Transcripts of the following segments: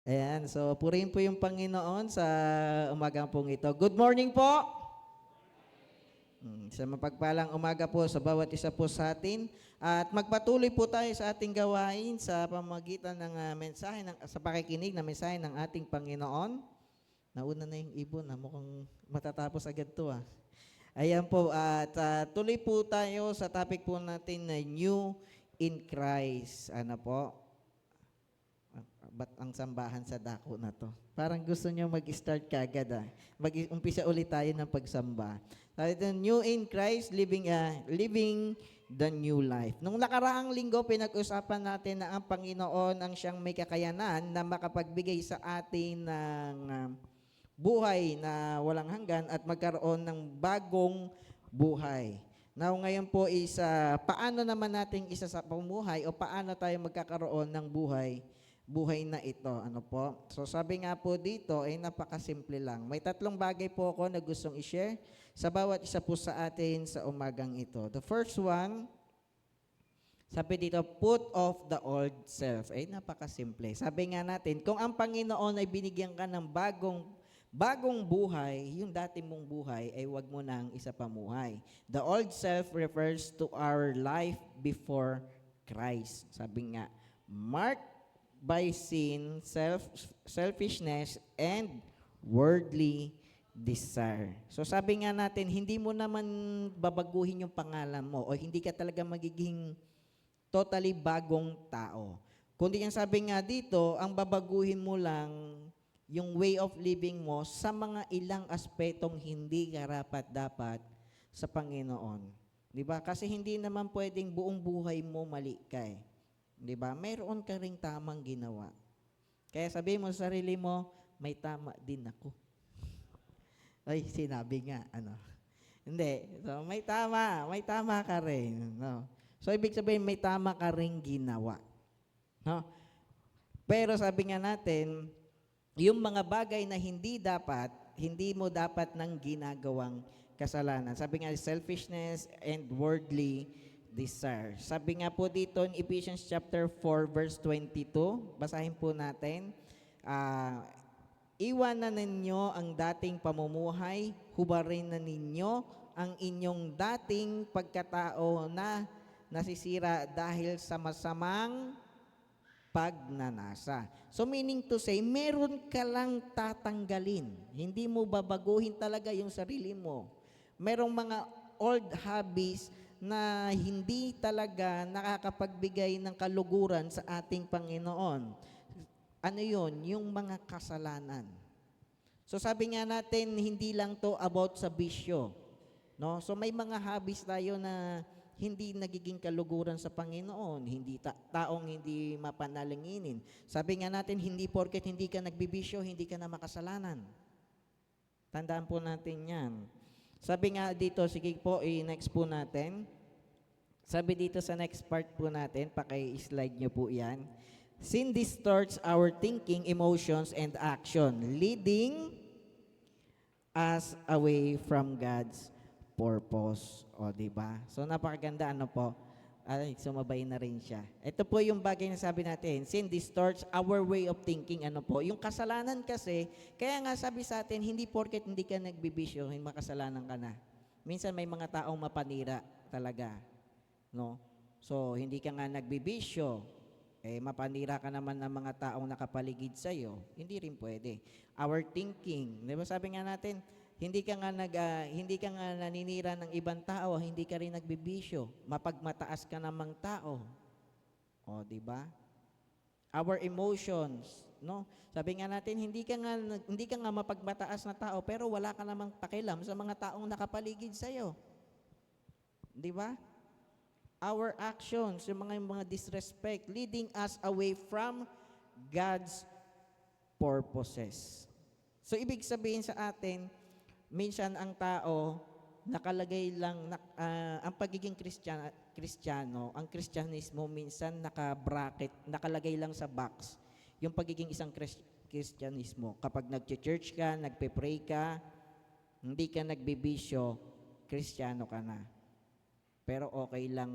Ayan, so purihin po yung Panginoon sa umagang pong ito. Good morning po! Sa mapagpalang umaga po sa bawat isa po sa atin. At magpatuloy po tayo sa ating gawain sa pamamagitan ng mensahe, sa pakikinig na mensahe ng ating Panginoon. Nauna na yung ibon, mukhang matatapos agad to Ayan po, at tuloy po tayo sa topic po natin na New in Christ. Ano po? Ba't ang sambahan sa dako na to? Parang gusto nyo mag-start kagad Mag-umpisa ulit tayo ng pagsamba. Sabi ito, New in Christ, living the new life. Nung nakaraang linggo, pinag-usapan natin na ang Panginoon ang siyang may kakayanan na makapagbigay sa atin ng buhay na walang hanggan at magkaroon ng bagong buhay. Now, ngayon po is paano naman natin isa sa pamumuhay o paano tayo magkakaroon ng buhay na ito. Ano po? So sabi nga po dito ay napakasimple lang. May tatlong bagay po ako na gustong i-share sa bawat isa po sa atin sa umagang ito. The first one, sabi dito, put off the old self. Ay napakasimple. Sabi nga natin, kung ang Panginoon ay binigyan ka ng bagong buhay, yung dati mong buhay ay wag mo nang isa pamuhay. The old self refers to our life before Christ. Sabi nga, marked by sin, selfishness, and worldly desire. So sabi nga natin, hindi mo naman babaguhin yung pangalan mo o hindi ka talaga magiging totally bagong tao. Kundi yung sabi nga dito, ang babaguhin mo lang yung way of living mo sa mga ilang aspetong hindi karapat-dapat sa Panginoon. 'Di ba? Kasi hindi naman pwedeng buong buhay mo mali ka 'Di ba? Mayroon ka ring tamang ginawa. Kaya sabihin mo sa sarili mo, may tama din ako. Ay, sinabi nga, Hindi. So, may tama ka rin. No? So, ibig sabihin, may tama ka ring ginawa. No? Pero sabi nga natin, yung mga bagay na hindi mo dapat nang ginagawang kasalanan. Sabi nga, selfishness and worldly desire. Sabi nga po dito in Ephesians chapter 4 verse 22, basahin po natin, iwanan ninyo ang dating pamumuhay, hubarin na ninyo ang inyong dating pagkatao na nasisira dahil sa masamang pagnanasa. So meaning to say, meron ka lang tatanggalin. Hindi mo babaguhin talaga yung sarili mo. Merong mga old habits na hindi talaga nakakapagbigay ng kaluguran sa ating Panginoon. Ano yon? Yung mga kasalanan. So sabi nga natin, hindi lang to about sa bisyo. No? So may mga habits tayo na hindi nagiging kaluguran sa Panginoon, hindi taong hindi mapanalanginin. Sabi nga natin, hindi porket hindi ka nagbibisyo, hindi ka na makasalanan. Tandaan po natin yan. Sabi nga dito, sige po, i-next po natin. Sabi dito sa next part po natin, paki-slide nyo po yan. Sin distorts our thinking, emotions, and action, leading us away from God's purpose. O, diba? So, napakaganda, po? Ay, sumabay na rin siya. Ito po yung bagay na sabi natin, sin distorts our way of thinking, po? Yung kasalanan kasi, kaya nga sabi sa atin, hindi porket hindi ka nagbibisyo, hindi makasalanan ka na. Minsan may mga taong mapanira talaga. No? So, hindi ka nga nagbibisyo, mapanira ka naman ng mga taong nakapaligid sa'yo, hindi rin pwede. Our thinking, di ba sabi nga natin, hindi ka nga naninira ng ibang tao, hindi ka rin nagbibisyo, mapagmataas ka namang tao. O, di ba? Our emotions, no? Sabi nga natin, hindi ka nga mapagmataas na tao, pero wala ka namang pakialam sa mga taong nakapaligid sa'yo. Di ba? Our actions, yung mga disrespect, leading us away from God's purposes. So, ibig sabihin sa atin, minsan ang tao, nakalagay lang, ang pagiging Kristiyano, ang Kristyanismo, minsan naka-bracket, nakalagay lang sa box, yung pagiging isang Kristyanismo. Kapag nag-church ka, nagpe-pray ka, hindi ka nagbibisyo, Kristiyano ka na. Pero okay lang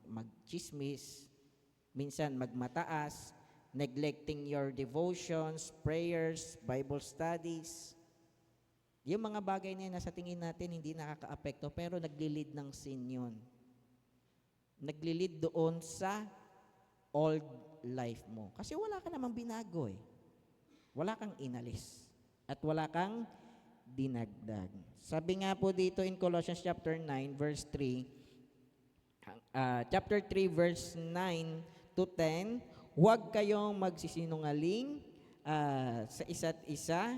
mag-chismis, minsan magmataas, neglecting your devotions, prayers, Bible studies. Yung mga bagay na yun na sa tingin natin hindi nakaka-apekto, pero nagli-lead ng sin yun. Nagli-lead doon sa old life mo. Kasi wala ka namang binago eh. Wala kang inalis. At wala kang dinagdag. Sabi nga po dito in Colossians chapter 9 verse 3, chapter 3 verse 9 to 10, huwag kayong magsisinungaling sa isa't isa,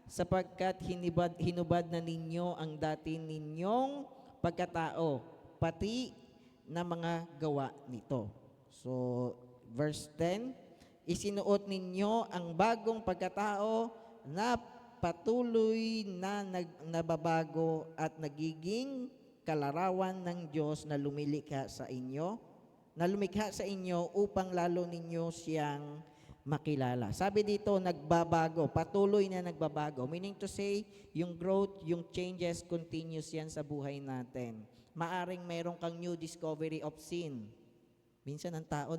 sapagkat hinubad na ninyo ang dati ninyong pagkatao, pati na mga gawa nito. So, verse 10, isinuot ninyo ang bagong pagkatao na patuloy na nababago at nagiging kalarawan ng Diyos na lumikha sa inyo upang lalo ninyo siyang makilala. Sabi dito, nagbabago, patuloy na nagbabago. Meaning to say, yung growth, yung changes, continuous yan sa buhay natin. Maaring meron kang new discovery of sin. Minsan ang tao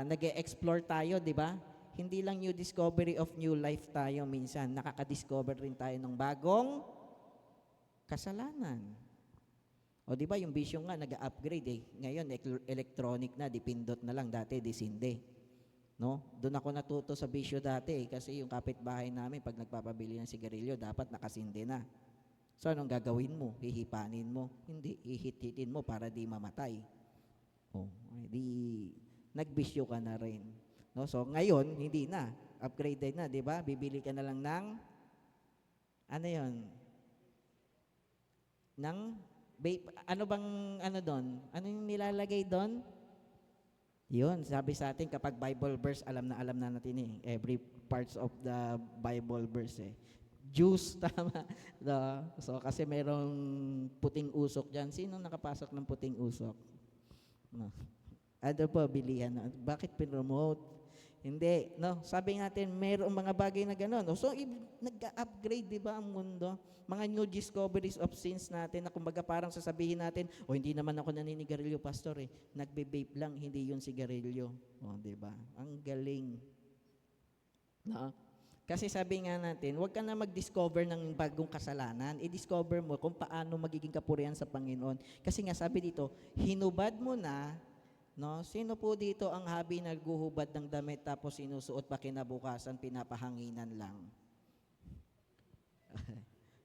nag-explore tayo, di ba? Hindi lang new discovery of new life tayo minsan. Nakaka-discover rin tayo ng bagong kasalanan. O di ba yung bisyo nga nag-upgrade eh. Ngayon electronic na, dipindot na lang, dati disinde. No? Doon ako natuto sa bisyo dati kasi yung kapitbahay namin pag nagpapabili ng sigarilyo dapat nakasinde na. So anong gagawin mo? Hihipanin mo? Hindi, hihit-hitin mo para di mamatay. Oh, di nagbisyo ka na rin. No? So ngayon hindi na, upgraded na, 'di ba? Bibili ka na lang ng ano 'yon? Ng vape, ano bang ano doon? Ano yung nilalagay doon? Yun, sabi sa atin kapag Bible verse, alam na natin eh. Every parts of the Bible verse eh. Juice, tama. So, kasi merong puting usok dyan. Sino nakapasok ng puting usok? No. Ano po, bilihan. Bakit pinromote? Hindi, no? Sabi natin, mayroong mga bagay na gano'n. So, nag-upgrade, di ba, ang mundo? Mga new discoveries of sins natin na kumbaga parang sasabihin natin, hindi naman ako naninigarilyo, pastor eh. Nagbe-vape lang, hindi yun sigarilyo. Di ba? Ang galing. No? Kasi sabi nga natin, huwag ka na mag-discover ng bagong kasalanan. I-discover mo kung paano magiging kapurihan sa Panginoon. Kasi nga sabi dito, hinubad mo na, no? Sino po dito ang habi naghuhubad ng damit tapos sinusuot pa kinabukasan, pinapahanginan lang?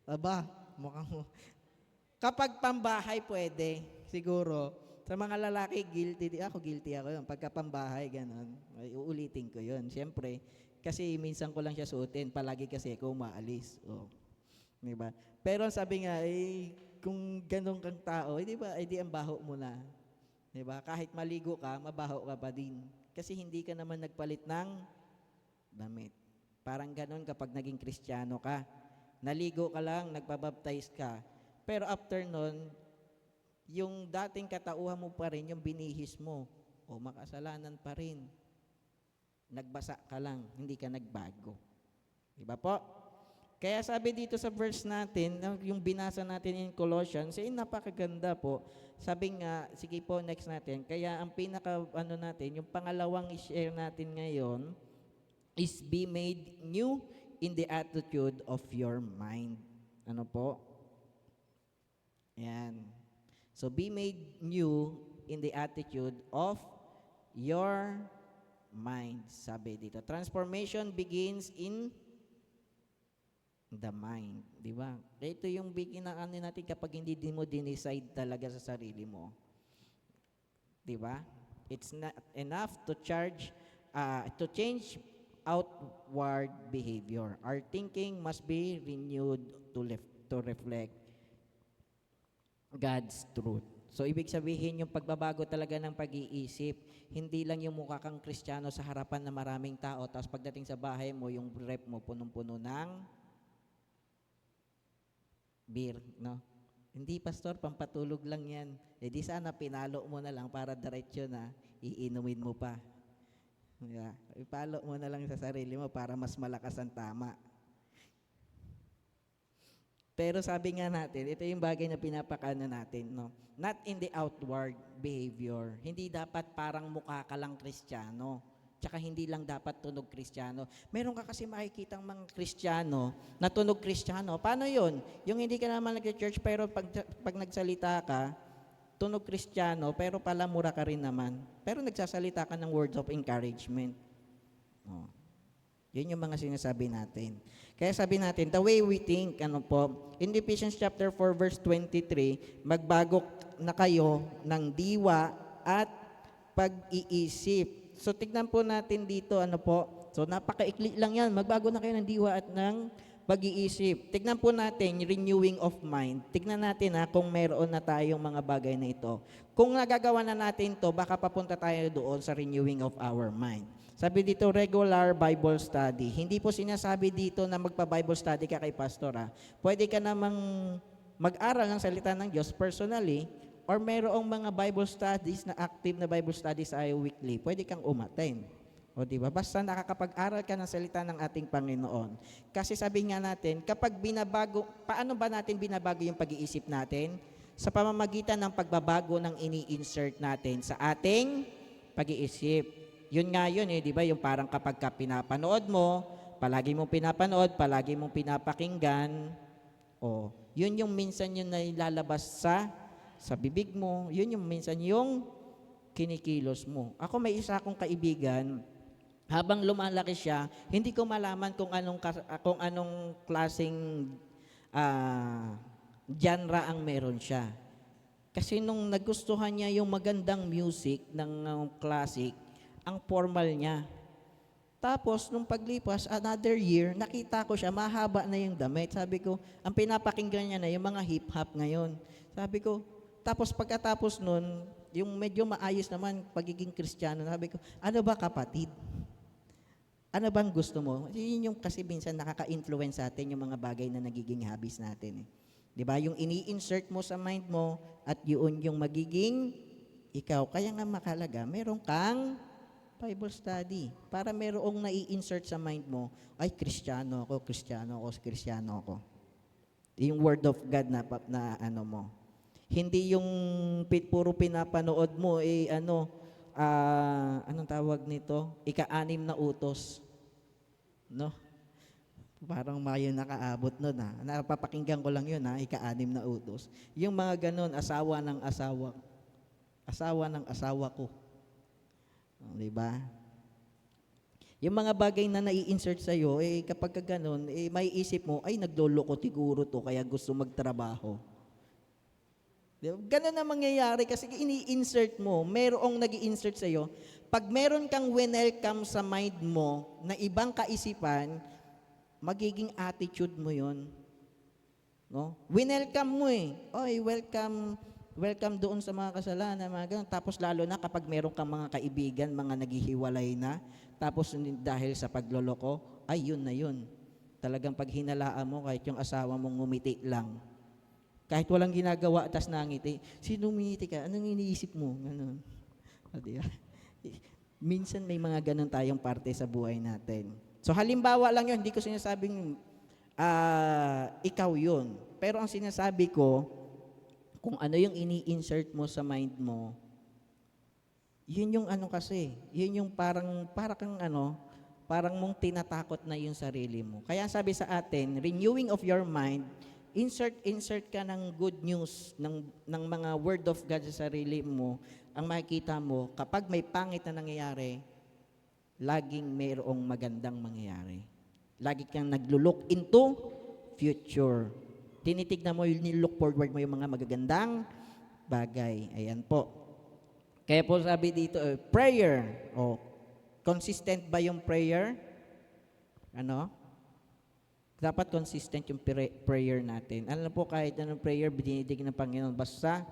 Aba, mukhang mo. Kapag pambahay pwede, siguro. Sa mga lalaki, guilty ako yun. Pagka pambahay, ganun. Ay, uulitin ko yun. Siyempre, kasi minsan ko lang siya suotin, palagi kasi ako umaalis. Diba? Pero sabi nga, kung ganun kang tao, diba, di ang baho mo na. Diba? Kahit maligo ka, mabaho ka pa din. Kasi hindi ka naman nagpalit ng damit. Parang ganun kapag naging Kristiyano ka. Naligo ka lang, nagpabaptize ka. Pero after nun, yung dating katauhan mo pa rin, yung binihis mo, makasalanan pa rin. Nagbasa ka lang, hindi ka nagbago. Diba po? Kaya sabi dito sa verse natin, yung binasa natin in Colossians, napakaganda po. Sabi nga, sige po, next natin. Kaya ang yung pangalawang i-share natin ngayon is be made new in the attitude of your mind. Ano po? Ayan. So, be made new in the attitude of your mind, sabi dito. Transformation begins in the mind, di ba? Ito yung bigyan natin kapag hindi mo dinicide talaga sa sarili mo. Di ba? It's not enough to change outward behavior. Our thinking must be renewed to reflect God's truth. So, ibig sabihin yung pagbabago talaga ng pag-iisip, hindi lang yung mukha kang Kristiyano sa harapan ng maraming tao, tapos pagdating sa bahay mo, yung rep mo punong-puno ng beer, no? Hindi, pastor, pampatulog lang yan. Di sana pinalo mo na lang para diretso na, iinumin mo pa. Yeah. Ipalo mo na lang sa sarili mo para mas malakas ang tama. Pero sabi nga natin, ito yung bagay na pinapakana natin, no? Not in the outward behavior. Hindi dapat parang mukha ka lang Kristiyano. Tsaka hindi lang dapat tunog Kristiyano. Meron ka kasi makikitang mga Kristiyano na tunog Kristiyano. Paano yun? Yung hindi ka naman nag-church pero pag nagsalita ka, tunog Kristiyano pero pala mura ka rin naman. Pero nagsasalita ka ng words of encouragement. Oh. Yun yung mga sinasabi natin. Kaya sabi natin, the way we think, in Ephesians chapter 4 verse 23, magbago na kayo ng diwa at pag-iisip. So tignan po natin dito, so napakaikli lang yan, magbago na kayo ng diwa at ng pag-iisip. Tignan po natin, renewing of mind. Tignan natin kung meron na tayong mga bagay na ito. Kung nagagawa na natin to, baka papunta tayo doon sa renewing of our mind. Sabi dito, regular Bible study. Hindi po sinasabi dito na magpa-Bible study ka kay pastor. Pwede ka namang mag-aral ng salita ng Diyos personally or mayroong mga Bible studies na active na Bible studies ay weekly. Pwede kang umattend. O diba? Basta nakakapag-aral ka ng salita ng ating Panginoon. Kasi sabi nga natin, kapag binabago, paano ba natin binabago yung pag-iisip natin? Sa pamamagitan ng pagbabago ng ini-insert natin sa ating pag-iisip. Yun nga yun di ba? Yung parang kapag ka pinapanood mo, palagi mong pinapanood, palagi mong pinapakinggan, yun yung minsan yun na ilalabas sa bibig mo, yun yung minsan yung kinikilos mo. Ako may isa akong kaibigan, habang lumalaki siya, hindi ko malaman kung anong klaseng genre ang meron siya. Kasi nung nagustuhan niya yung magandang music ng classic, ang formal niya. Tapos, nung paglipas, another year, nakita ko siya, mahaba na yung damit. Sabi ko, ang pinapakinggan niya na yung mga hip-hop ngayon. Sabi ko, tapos pagkatapos nun, yung medyo maayos naman, pagiging Kristiyano, sabi ko, ano ba kapatid? Ano bang gusto mo? Yun yung kasi minsan nakaka-influence sa atin yung mga bagay na nagiging hobbies natin. Di ba? Yung ini-insert mo sa mind mo at yun yung magiging ikaw. Kaya nga makalaga, meron kang Bible study. Para merong nai-insert sa mind mo, ay, Kristiyano ako, Kristiyano ako, Kristiyano ako. Yung word of God na mo. Hindi yung puro pinapanood mo, anong tawag nito? Ika-anim na utos. No? Parang mayo nakaabot nun Napapakinggan ko lang yun ika-anim na utos. Yung mga ganun, asawa ng asawa. Asawa ng asawa ko. Diba? Yung mga bagay na nai-insert sa'yo, kapag ganun, may isip mo, ay, nagloloko siguro to, kaya gusto magtrabaho. Diba? Ganun na mangyayari kasi ini-insert mo, merong nag-i-insert sa'yo. Pag meron kang welcome sa mind mo na ibang kaisipan, magiging attitude mo yon. No? Winelcome mo Oy, welcome doon sa mga kasalanan, mga ganun. Tapos lalo na kapag meron kang mga kaibigan, mga naghihiwalay na, tapos dahil sa pagloloko, ay yun na yun. Talagang pag hinalaan mo, kahit yung asawa mong ngumiti lang, kahit walang ginagawa, tas nangiti, sino ngumiti ka? Anong iniisip mo? Ganun. Diba? Minsan may mga ganun tayong parte sa buhay natin. So halimbawa lang yun, hindi ko sinasabing ikaw yun. Pero ang sinasabi ko, kung ano yung ini-insert mo sa mind mo, yun yung yun yung parang mong tinatakot na yung sarili mo. Kaya sabi sa atin, renewing of your mind, insert ka ng good news, ng mga word of God sa sarili mo, ang makikita mo, kapag may pangit na nangyayari, laging mayroong magandang mangyayari. Lagi kang naglo-look into future. Tinitignan mo, look forward mo yung mga magagandang bagay. Ayan po. Kaya po sabi dito, prayer. Consistent ba yung prayer? Dapat consistent yung prayer natin. Alam po, kahit anong prayer, binidig ng Panginoon, basta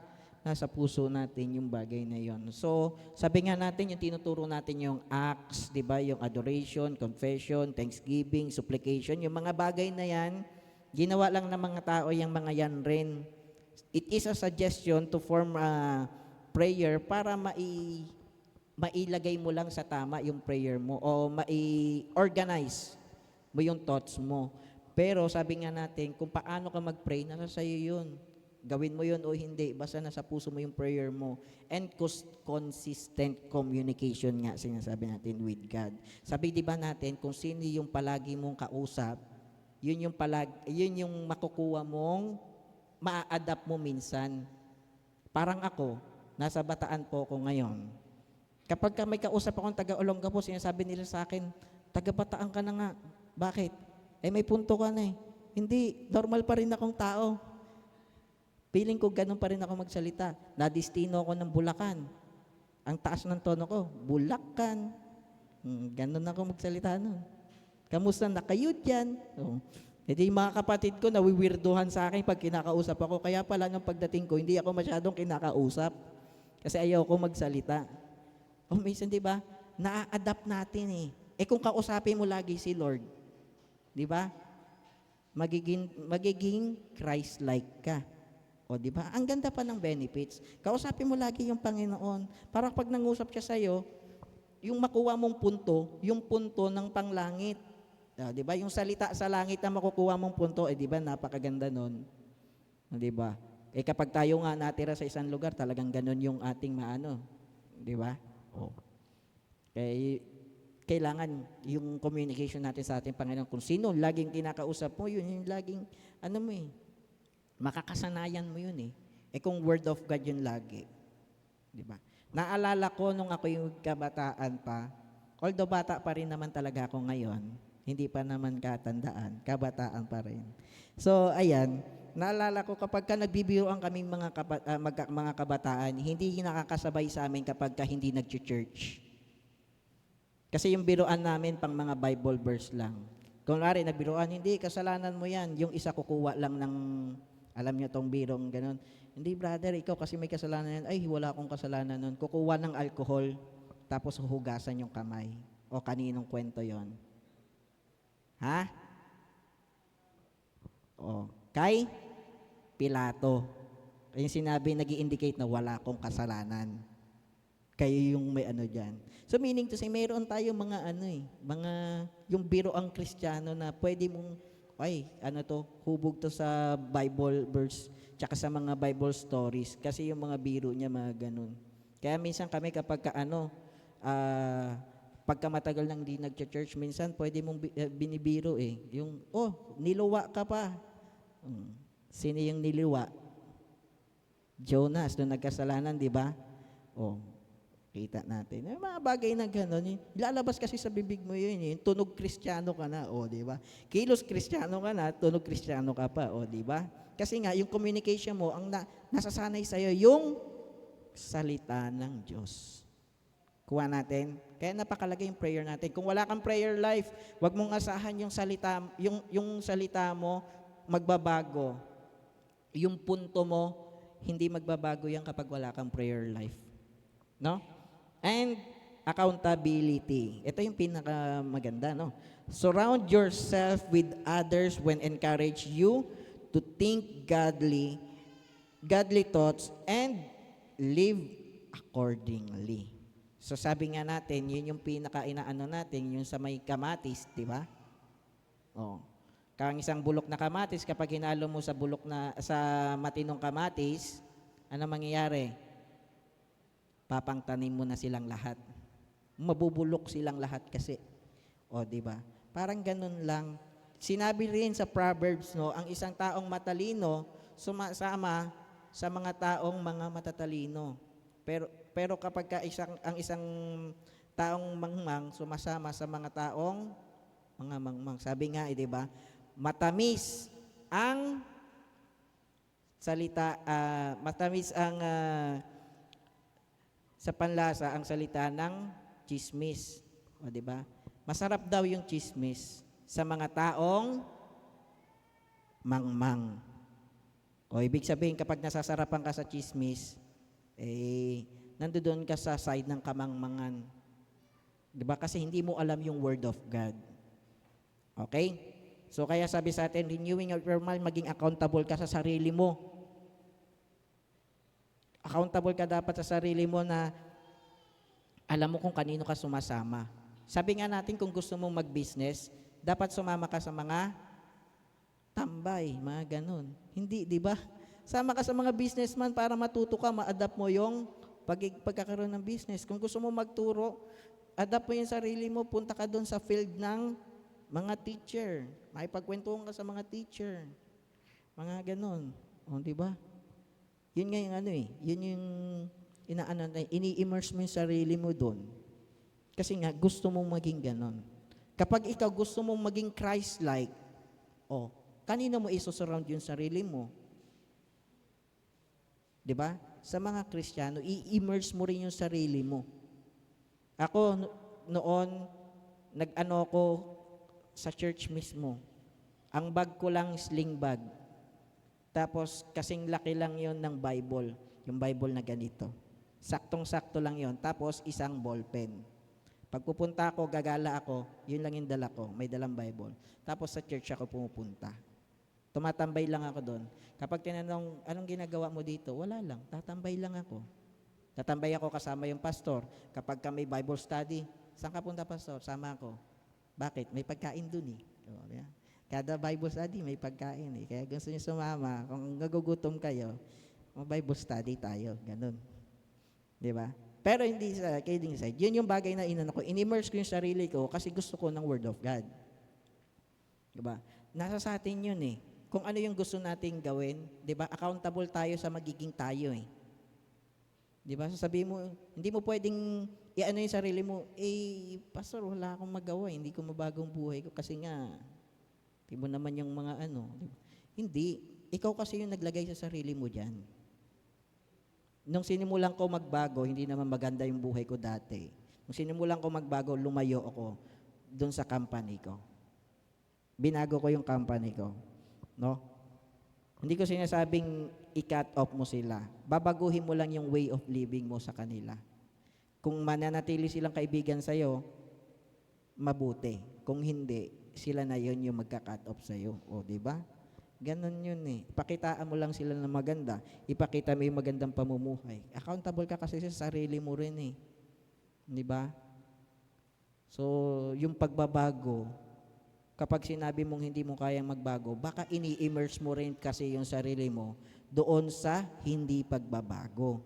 nasa puso natin yung bagay na yon. So, sabi nga natin, yung tinuturo natin yung acts, di ba? Yung adoration, confession, thanksgiving, supplication, yung mga bagay na yan, ginawa lang ng mga tao yung mga yan rin. It is a suggestion to form a prayer para mailagay mo lang sa tama yung prayer mo o mai-organize mo yung thoughts mo. Pero sabi nga natin, kung paano ka mag-pray, nasa sa'yo yun. Gawin mo yun o hindi, basta nasa puso mo yung prayer mo. And consistent communication nga, sinasabi natin with God. Sabi di ba natin, kung sino yung palagi mong kausap, yun yung makukuha mong, maa-adapt mo minsan. Parang ako, nasa Bataan po ako ngayon. Kapag may kausap akong taga-Olongapo, sinasabi nila sa akin, taga-Bataan ka na nga. Bakit? May punto ka na eh. Hindi, normal pa rin akong tao. Feeling ko ganun pa rin ako magsalita. Nadistino ako ng Bulacan. Ang taas ng tono ko, Bulacan. Ganun ako magsalita nun. Kamusta na kayo dyan? Hindi yung mga kapatid ko nawiwirduhan sa akin pag kinakausap ako. Kaya pala nung pagdating ko, hindi ako masyadong kinakausap. Kasi ayaw ko magsalita. Minsan di ba, na-adapt natin eh. Kung kausapin mo lagi si Lord, di ba? Magiging Christ-like ka. Di ba? Ang ganda pa ng benefits. Kausapin mo lagi yung Panginoon. Para pag nangusap siya sa'yo, yung makuha mong punto, yung punto ng panglangit. Di ba? Yung salita sa langit na makukuha mong punto, di ba? Napakaganda nun. Di ba? Kapag tayo nga natira sa isang lugar, talagang ganun yung ating maano. Di ba? Kailangan yung communication natin sa ating Panginoon. Kung sino laging kinakausap mo, yun yung laging, makakasanayan mo yun eh. Kung word of God yun lagi. Di ba? Naalala ko nung ako yung kabataan pa, although bata pa rin naman talaga ako ngayon, hindi pa naman katandaan, kabataan pa rin. So, ayan, naalala ko kapag ka nagbibiroan kaming mga kabataan, hindi nakakasabay sa amin kapag ka hindi nag-church. Kasi yung biroan namin pang mga Bible verse lang. Kung lari nagbiroan, hindi, kasalanan mo yan. Yung isa kukuha lang ng, alam nyo tong birong ganun. Hindi brother, ikaw kasi may kasalanan yan. Ay, wala akong kasalanan nun. Kukuha ng alcohol, tapos huhugasan yung kamay. O kaninong kwento yon? Ha? Kay Pilato. Yung sinabi, nag-i-indicate na wala akong kasalanan. Kayo yung may dyan. So meaning to say, mayroon tayo mga yung biro ang Kristiyano na pwede mong, hubog to sa Bible verse, tsaka sa mga Bible stories. Kasi yung mga biro niya, mga ganun. Kaya minsan kami kapag pagka matagal nang di nag-church, minsan pwede mong binibiro yung, niluwa ka pa. Sino yung niliwa? Jonas, nung nagkasalanan, di ba? Kita natin. Mga bagay na gano'n. Ilalabas kasi sa bibig mo yun. Tunog Kristiyano ka na, di ba? Kilos Kristiyano ka na, tunog Kristiyano ka pa, di ba? Kasi nga, yung communication mo, ang nasasanay sa'yo, yung salita ng Diyos. Kuha natin. Kaya napakalaga yung prayer natin. Kung wala kang prayer life, wag mong asahan yung salita mo magbabago. Yung punto mo, hindi magbabago yan kapag wala kang prayer life. No? And accountability. Ito yung pinakamaganda, no? Surround yourself with others when encourage you to think godly thoughts and live accordingly. So sabi nga natin, yun yung pinaka-inaano natin, yung sa may kamatis, di ba? Kang isang bulok na kamatis, kapag hinalo mo sa matinong kamatis, ano mangyayari? Papangtanim mo na silang lahat. Mabubulok silang lahat kasi. Di ba? Parang ganun lang. Sinabi rin sa Proverbs, ang isang taong matalino sumasama sa mga taong mga matatalino. Pero kapag ang isang taong mangmang sumasama sa mga taong mga mangmang. Sabi nga, di ba? Matamis ang salita, matamis ang sa panlasa ang salita ng chismis. Di ba? Masarap daw yung chismis sa mga taong mangmang. Ibig sabihin kapag nasasarapan ka sa chismis, nandoon ka sa side ng kamangmangan. Di ba? Kasi hindi mo alam yung word of God. Okay? So kaya sabi sa atin, renewing of your mind, maging accountable ka sa sarili mo. Accountable ka dapat sa sarili mo na alam mo kung kanino ka sumasama. Sabi nga natin kung gusto mong mag-business, dapat sumama ka sa mga tambay, mga ganun. Hindi, di ba? Sama ka sa mga businessman para matuto ka, ma-adapt mo yung pagkakaroon ng business. Kung gusto mo magturo, adapt mo yung sarili mo, punta ka doon sa field ng mga teacher. Makipagkwentuhan ka sa mga teacher. Mga ganun. O, di ba? Yun nga yung ano eh. Yun yung ini-immerse mo yung sarili mo doon. Kasi nga, gusto mong maging ganun. Kapag ikaw gusto mong maging Christ-like, kanino mo isusurround yung sarili mo? Di ba? Sa mga Kristiyano, i-immerse mo rin yung sarili mo. Ako, noon, nag-ano ko sa church mismo. Ang bag ko lang, sling bag. Tapos, kasing laki lang yon ng Bible. Yung Bible na ganito. Saktong-sakto lang yon. Tapos, isang ballpen. Pag pupunta ako, gagala ako, yun lang yung dala ko. May dalang Bible. Tapos, sa church ako pumupunta. Tumatambay lang ako doon. Kapag tinanong, anong ginagawa mo dito? Wala lang. Tatambay lang ako. Tatambay ako kasama yung pastor. Kapag may Bible study, saan ka punta, pastor? Sama ako. Bakit? May pagkain doon eh. Kada Bible study, may pagkain eh. Kaya gusto niyo sumama, kung nagugutom kayo, Bible study tayo. Ganun. Di ba? Pero hindi sa kidding side. Yun yung bagay na inano ko. In-immerse ko yung sarili ko kasi gusto ko ng Word of God. Di ba? Nasa sa atin yun eh. Kung ano yung gusto nating gawin, di ba? Accountable tayo sa magiging tayo eh. Di ba? Sasabihin mo, hindi mo pwedeng i-ano yung sarili mo, pastor, wala akong magawa, hindi ko mabagong buhay ko kasi nga, di mo naman yung mga ano. Diba? Hindi. Ikaw kasi yung naglagay sa sarili mo dyan. Nung sinimulan ko magbago, hindi naman maganda yung buhay ko dati. Nung sinimulan ko magbago, lumayo ako doon sa company ko. Binago ko yung company ko. No? Hindi ko sinasabing i-cut off mo sila. Babaguhin mo lang yung way of living mo sa kanila. Kung mananatili silang kaibigan sa'yo, mabuti. Kung hindi, sila na yon yung magka-cut off sa'yo. O, di ba? Ganon yun eh. Pakitaan mo lang sila na maganda. Ipakita mo yung magandang pamumuhay. Accountable ka kasi sa sarili mo rin eh. Di ba? So, yung pagbabago, kapag sinabi mong hindi mo kayang magbago, baka ini-immerse mo rin kasi yung sarili mo doon sa hindi pagbabago.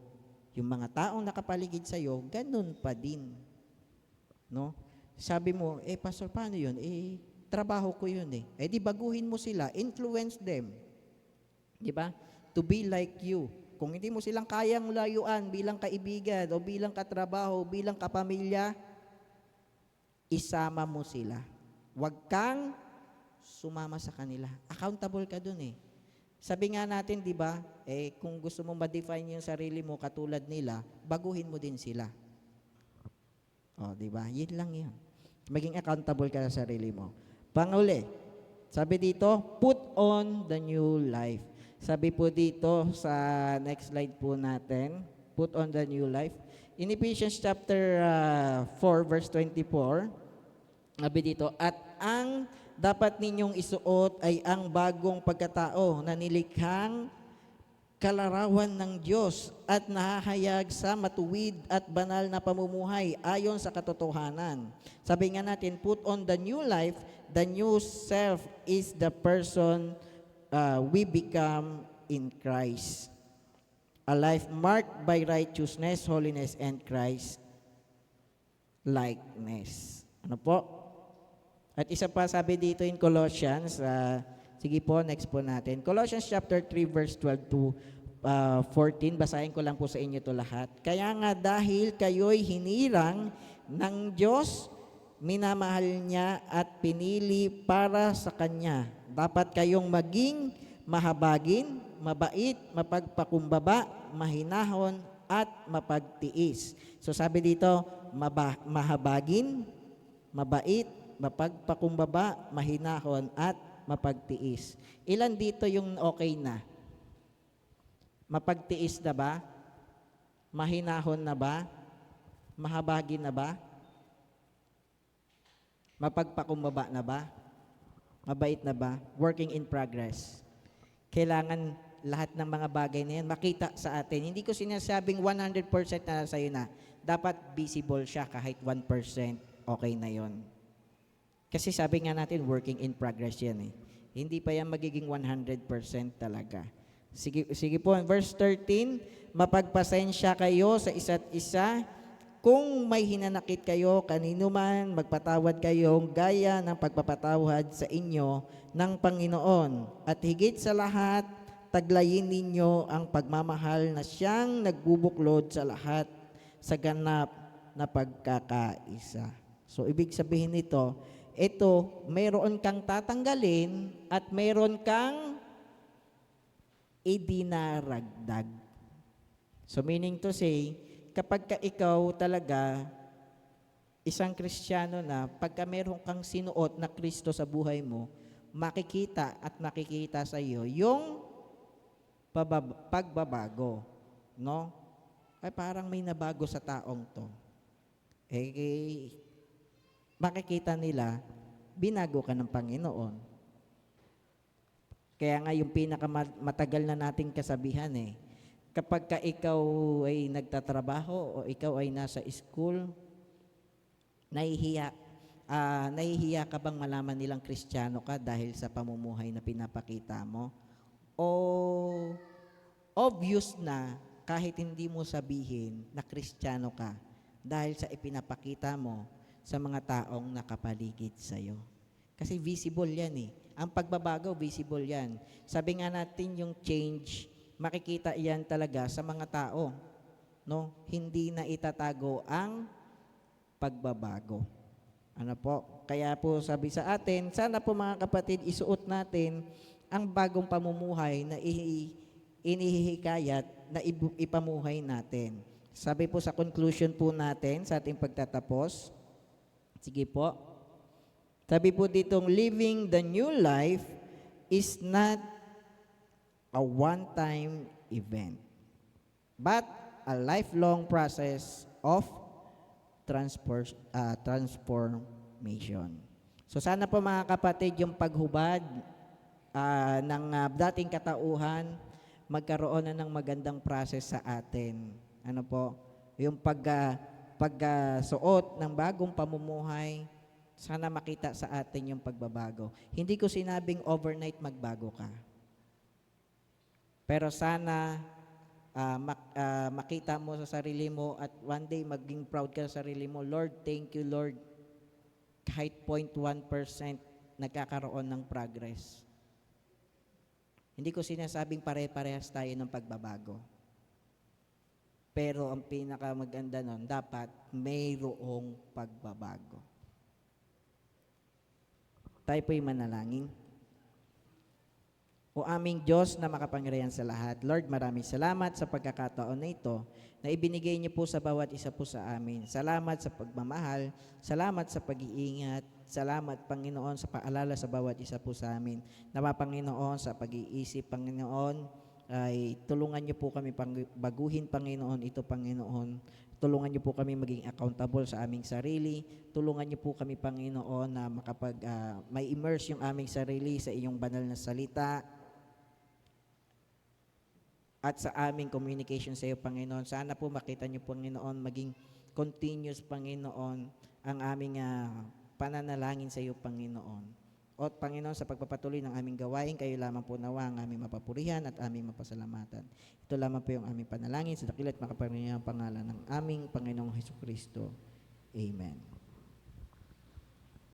Yung mga taong nakapaligid sa'yo, ganun pa din. No? Sabi mo, pastor, paano yun? Trabaho ko yun eh. Di baguhin mo sila, influence them. Di ba? To be like you. Kung hindi mo silang kayang layuan bilang kaibigan o bilang katrabaho, bilang kapamilya, isama mo sila. Huwag kang sumama sa kanila. Accountable ka dun eh. Sabi nga natin, di ba, kung gusto mo ma-define yung sarili mo katulad nila, baguhin mo din sila. O, di ba? Yun lang yan. Maging accountable ka sa sarili mo. Panguli, sabi dito, put on the new life. Sabi po dito sa next slide po natin, put on the new life. In Ephesians chapter 4 verse 24, sabi dito, at ang dapat ninyong isuot ay ang bagong pagkatao na nilikhang kalarawan ng Diyos at nahahayag sa matuwid at banal na pamumuhay ayon sa katotohanan. Sabi nga natin, put on the new life, the new self is the person we become in Christ. A life marked by righteousness, holiness, and Christ likeness. Ano po? At isa pa sabi dito in Colossians, sige po, next po natin. Colossians chapter 3 verse 12 to 14, basahin ko lang po sa inyo to lahat. Kaya nga dahil kayo'y hinirang ng Diyos, minamahal niya at pinili para sa Kanya. Dapat kayong maging mahabagin, mabait, mapagpakumbaba, mahinahon, at mapagtiis. So sabi dito, mahabagin, mabait, mapagpakumbaba, mahinahon, at mapagtiis. Ilan dito yung okay na? Mapagtiis na ba? Mahinahon na ba? Mahabagin na ba? Mapagpakumbaba na ba? Mabait na ba? Working in progress. Kailangan lahat ng mga bagay na yan makita sa atin. Hindi ko sinasabing 100% na sa'yo na. Dapat visible siya kahit 1%. Okay na yon. Kasi sabi nga natin, working in progress yan eh. Hindi pa yan magiging 100% talaga. Sige, sige po, verse 13, mapagpasensya kayo sa isa't isa. Kung may hinanakit kayo, kanino man, magpatawad kayong gaya ng pagpapatawad sa inyo ng Panginoon. At higit sa lahat, taglayin ninyo ang pagmamahal na siyang nagbubuklod sa lahat sa ganap na pagkakaisa. So, ibig sabihin nito, ito, mayroon kang tatanggalin at mayroon kang idinaragdag. So, meaning to say, kapag ka ikaw talaga isang Kristiyano na, pagka meron kang sinuot na Kristo sa buhay mo, makikita at makikita sa iyo yung pagbabago, no? Ay parang may nabago sa taong to. Makikita nila, binago ka ng Panginoon. Kaya nga yung pinakamatagal na nating kasabihan kapag ka ikaw ay nagtatrabaho o ikaw ay nasa school, nahihiya ka bang malaman nilang Kristiyano ka dahil sa pamumuhay na pinapakita mo? O obvious na kahit hindi mo sabihin na Kristiyano ka dahil sa ipinapakita mo sa mga taong nakapaligid sa'yo? Kasi visible yan Ang pagbabago, visible yan. Sabi nga natin yung change, makikita yan talaga sa mga tao. No? Hindi na itatago ang pagbabago. Ano po? Kaya po sabi sa atin, sana po mga kapatid, isuot natin ang bagong pamumuhay na inihikayat na ipamuhay natin. Sabi po sa conclusion po natin sa ating pagtatapos, sige po, sabi po ditong, living the new life is not a one-time event, but a lifelong process of transformation. So sana po mga kapatid, yung paghubad ng dating katauhan, magkaroon na ng magandang process sa atin. Ano po? Yung pagsuot ng bagong pamumuhay, sana makita sa atin yung pagbabago. Hindi ko sinabing overnight magbago ka. Pero sana makita mo sa sarili mo at one day maging proud ka sa sarili mo. Lord, thank you Lord. Kahit 0.1% nagkakaroon ng progress. Hindi ko sinasabing pare-parehas tayo ng pagbabago. Pero ang pinakamaganda nun, dapat mayroong pagbabago. Tayo po'y manalangin. O aming Diyos na makapangyarihan sa lahat, Lord, maraming salamat sa pagkakataon na ito na ibinigay niyo po sa bawat isa po sa amin. Salamat sa pagmamahal, salamat sa pag-iingat, salamat, Panginoon, sa paalala sa bawat isa po sa amin. Nawa, Panginoon, sa pag-iisip, Panginoon, ay tulungan niyo po kami baguhin, Panginoon, ito, Panginoon. Tulungan niyo po kami maging accountable sa aming sarili. Tulungan niyo po kami, Panginoon, na may immerse yung aming sarili sa iyong banal na salita at sa aming communication sa iyo, Panginoon. Sana po makita niyo, Panginoon, maging continuous, Panginoon, ang aming pananalangin sa iyo, Panginoon. O Panginoon, sa pagpapatuloy ng aming gawain, kayo lamang po nawa ang aming mapapurihan at aming mapasalamatan. Ito lamang po yung aming panalangin sa dakila't makapangyarihang pangalan ng aming Panginoong Hesukristo. Amen.